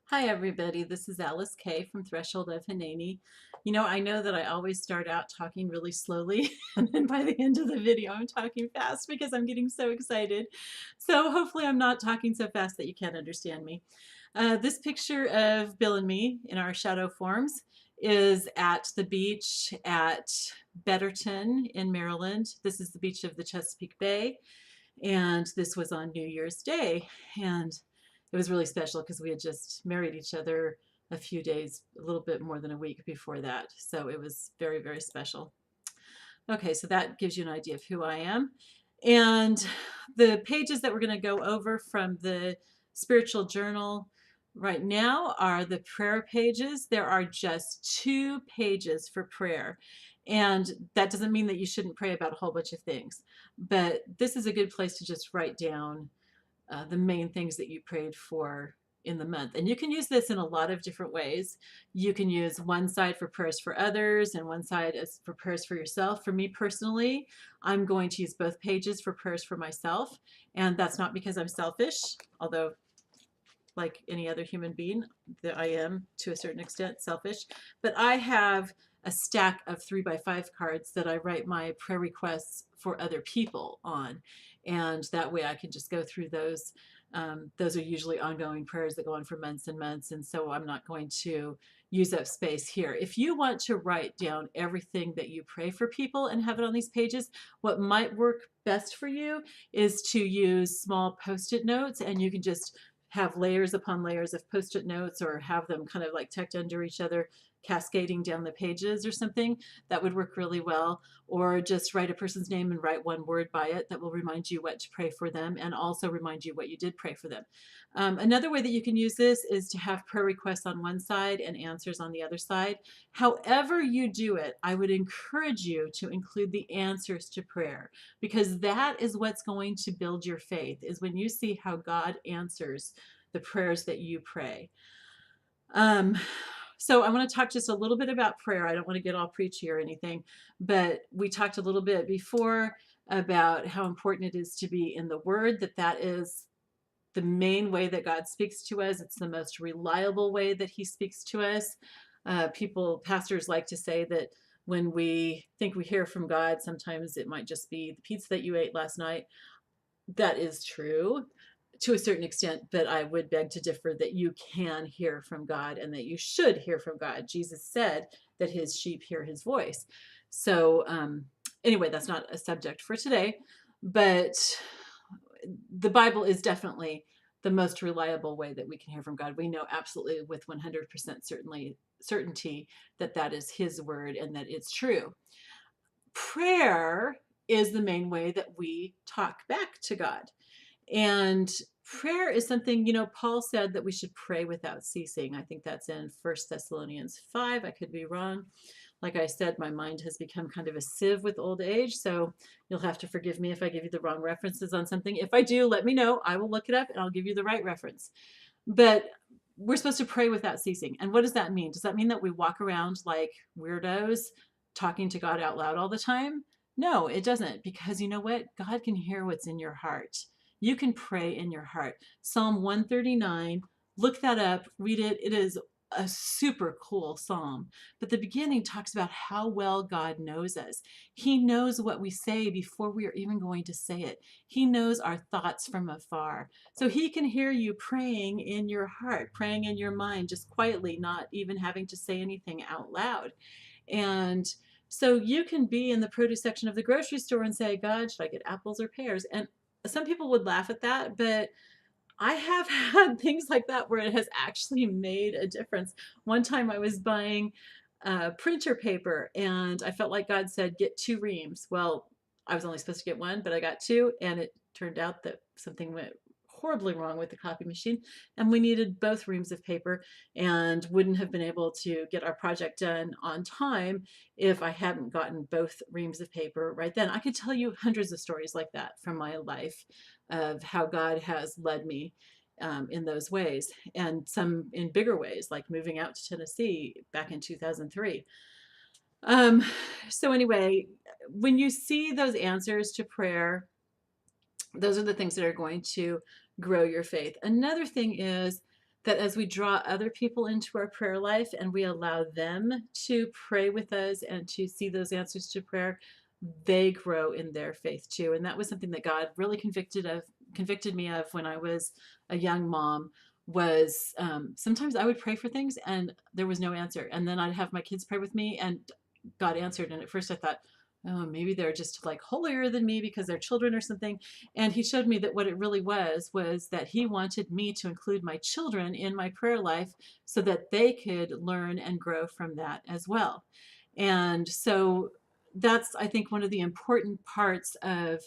Hi everybody, this is Alyce-Kay from Threshold of Hanani. I know that I always start out talking really slowly and then by the end of the video I'm talking fast because I'm getting so excited. So hopefully I'm not talking so fast that you can't understand me. This picture of Bill and me in our shadow forms is at the beach at Betterton in Maryland. This is the beach of the Chesapeake Bay, and this was on New Year's Day. And it was really special because we had just married each other a few days, a little bit more than a week before that. So it was very, very special. Okay, so that gives you an idea of who I am. And the pages that we're going to go over from the spiritual journal right now are the prayer pages. There are just 2 pages for prayer. And that doesn't mean that you shouldn't pray about a whole bunch of things, but this is a good place to just write down the main things that you prayed for in the month. And you can use this in a lot of different ways. You can use one side for prayers for others and one side as for prayers for yourself. For me personally, I'm going to use both pages for prayers for myself. And that's not because I'm selfish, although like any other human being, that I am to a certain extent selfish, but I have a stack of 3x5 cards that I write my prayer requests for other people on. And that way I can just go through those. Those are usually ongoing prayers that go on for months and months. And so I'm not going to use up space here. If you want to write down everything that you pray for people and have it on these pages, what might work best for you is to use small post-it notes, and you can just have layers upon layers of post-it notes or have them kind of like tucked under each other, cascading down the pages or something. That would work really well. Or just write a person's name and write one word by it that will remind you what to pray for them and also remind you what you did pray for them. Another way that you can use this is to have prayer requests on one side and answers on the other side. However you do it, I would encourage you to include the answers to prayer, because that is what's going to build your faith, is when you see how God answers the prayers that you pray. Um, so I want to talk just a little bit about prayer. I don't want to get all preachy or anything, but we talked a little bit before about how important it is to be in the Word, that is the main way that God speaks to us. It's the most reliable way that He speaks to us. Pastors like to say that when we think we hear from God, sometimes it might just be the pizza that you ate last night. That is true to a certain extent, but I would beg to differ that you can hear from God and that you should hear from God. Jesus said that His sheep hear His voice. So anyway, that's not a subject for today, but the Bible is definitely the most reliable way that we can hear from God. We know absolutely with 100% certainty that that is His word and that it's true. Prayer is the main way that we talk back to God. And prayer is something, Paul said that we should pray without ceasing. I think that's in 1 Thessalonians 5. I could be wrong. Like I said, my mind has become kind of a sieve with old age, so you'll have to forgive me if I give you the wrong references on something. If I do, let me know. I will look it up and I'll give you the right reference. But we're supposed to pray without ceasing. And what does that mean? Does that mean that we walk around like weirdos talking to God out loud all the time? No, it doesn't, because you know what? God can hear what's in your heart. You can pray in your heart. Psalm 139, look that up, read it. It is a super cool psalm. But the beginning talks about how well God knows us. He knows what we say before we are even going to say it. He knows our thoughts from afar. So He can hear you praying in your heart, praying in your mind, just quietly, not even having to say anything out loud. And so you can be in the produce section of the grocery store and say, God, should I get apples or pears? And some people would laugh at that, but I have had things like that where it has actually made a difference. One time I was buying printer paper and I felt like God said, get 2 reams. Well, I was only supposed to get 1, but I got 2, and it turned out that something went horribly wrong with the copy machine and we needed both reams of paper and wouldn't have been able to get our project done on time if I hadn't gotten both reams of paper right then. I could tell you hundreds of stories like that from my life of how God has led me in those ways, and some in bigger ways, like moving out to Tennessee back in 2003. So anyway, when you see those answers to prayer, those are the things that are going to grow your faith. Another thing is that as we draw other people into our prayer life and we allow them to pray with us and to see those answers to prayer, they grow in their faith too. And that was something that God really convicted me of when I was a young mom. Was sometimes I would pray for things and there was no answer, and then I'd have my kids pray with me and God answered. And at first I thought, oh, maybe they're just like holier than me because they're children or something. And he showed me that what it really was that he wanted me to include my children in my prayer life so that they could learn and grow from that as well. And so that's, I think, one of the important parts of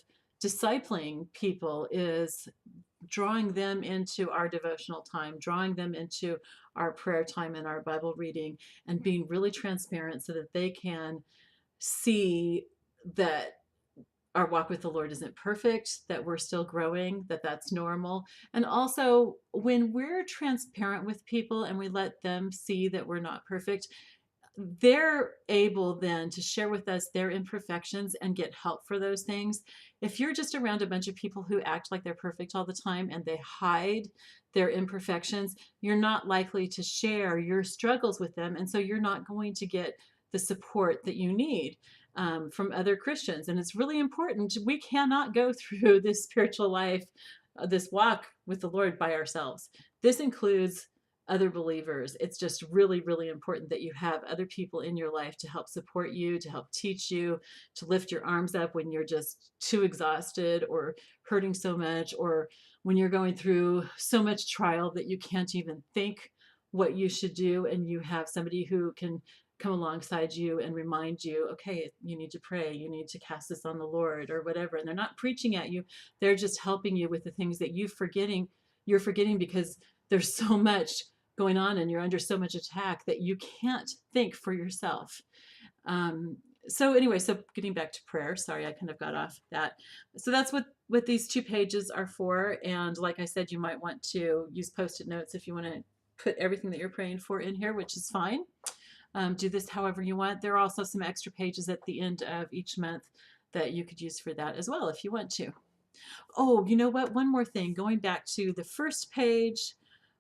discipling people is drawing them into our devotional time, drawing them into our prayer time and our Bible reading, and being really transparent so that they can see that our walk with the Lord isn't perfect, that we're still growing, that that's normal. And also, when we're transparent with people and we let them see that we're not perfect, they're able then to share with us their imperfections and get help for those things. If you're just around a bunch of people who act like they're perfect all the time and they hide their imperfections, you're not likely to share your struggles with them. And so you're not going to get the support that you need from other Christians. And it's really important. We cannot go through this spiritual life, this walk with the Lord by ourselves. This includes other believers. It's just really, really important that you have other people in your life to help support you, to help teach you, to lift your arms up when you're just too exhausted or hurting so much, or when you're going through so much trial that you can't even think what you should do. And you have somebody who can come alongside you and remind you, okay, you need to pray, you need to cast this on the Lord or whatever. And they're not preaching at you. They're just helping you with the things that you're forgetting because there's so much going on and you're under so much attack that you can't think for yourself. So anyway, so getting back to prayer, sorry, I kind of got off that. So that's what these 2 pages are for. And like I said, you might want to use Post-it notes if you want to put everything that you're praying for in here, which is fine. Do this however you want. There are also some extra pages at the end of each month that you could use for that as well if you want to. Oh, you know what? One more thing, going back to the first page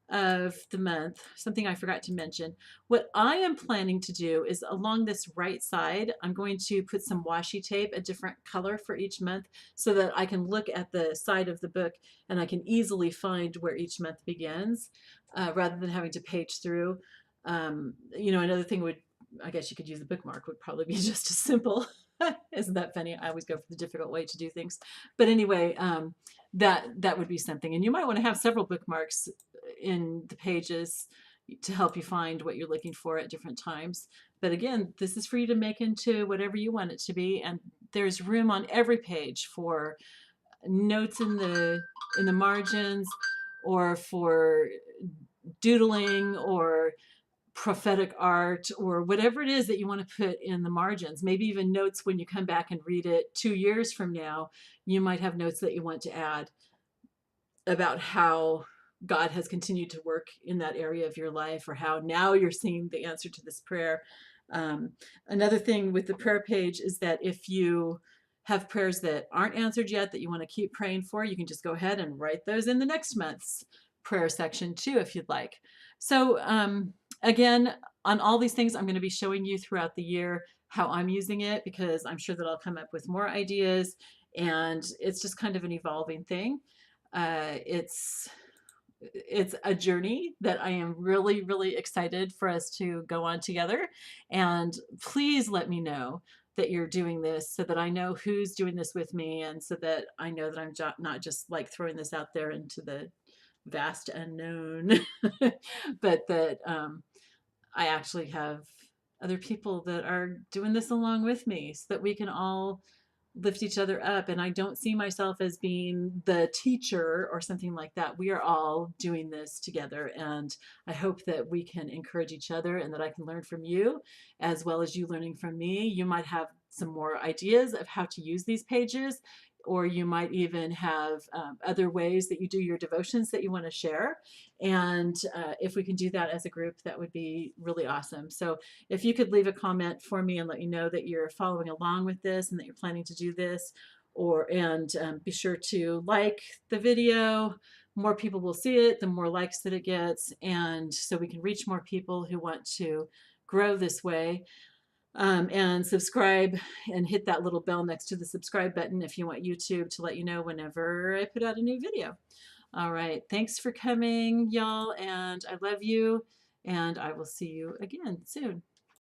of the month, something I forgot to mention. What I am planning to do is along this right side, I'm going to put some washi tape, a different color for each month, so that I can look at the side of the book and I can easily find where each month begins, rather than having to page through. Another thing I guess you could use a bookmark, would probably be just as simple. Isn't that funny? I always go for the difficult way to do things. But anyway, that would be something. And you might want to have several bookmarks in the pages to help you find what you're looking for at different times. But again, this is for you to make into whatever you want it to be. And there's room on every page for notes in the margins, or for doodling, or prophetic art, or whatever it is that you want to put in the margins. Maybe even notes when you come back and read it 2 years from now. You might have notes that you want to add about how God has continued to work in that area of your life, or how now you're seeing the answer to this prayer. Another thing with the prayer page is that if you have prayers that aren't answered yet that you want to keep praying for, you can just go ahead and write those in the next month's prayer section too, if you'd like. So again, on all these things, I'm going to be showing you throughout the year how I'm using it, because I'm sure that I'll come up with more ideas, and it's just kind of an evolving thing. It's a journey that I am really, really excited for us to go on together. And please let me know that you're doing this, so that I know who's doing this with me, and so that I know that I'm not just like throwing this out there into the vast unknown, but that I actually have other people that are doing this along with me, so that we can all lift each other up. And I don't see myself as being the teacher or something like that. We are all doing this together. And I hope that we can encourage each other, and that I can learn from you as well as you learning from me. You might have some more ideas of how to use these pages, or you might even have other ways that you do your devotions that you want to share. And if we can do that as a group, that would be really awesome. So if you could leave a comment for me and let me know that you're following along with this and that you're planning to do this, and be sure to like the video, more people will see it, the more likes that it gets, and so we can reach more people who want to grow this way. And subscribe and hit that little bell next to the subscribe button if you want YouTube to let you know whenever I put out a new video. All right, thanks for coming, y'all, and I love you, and I will see you again soon.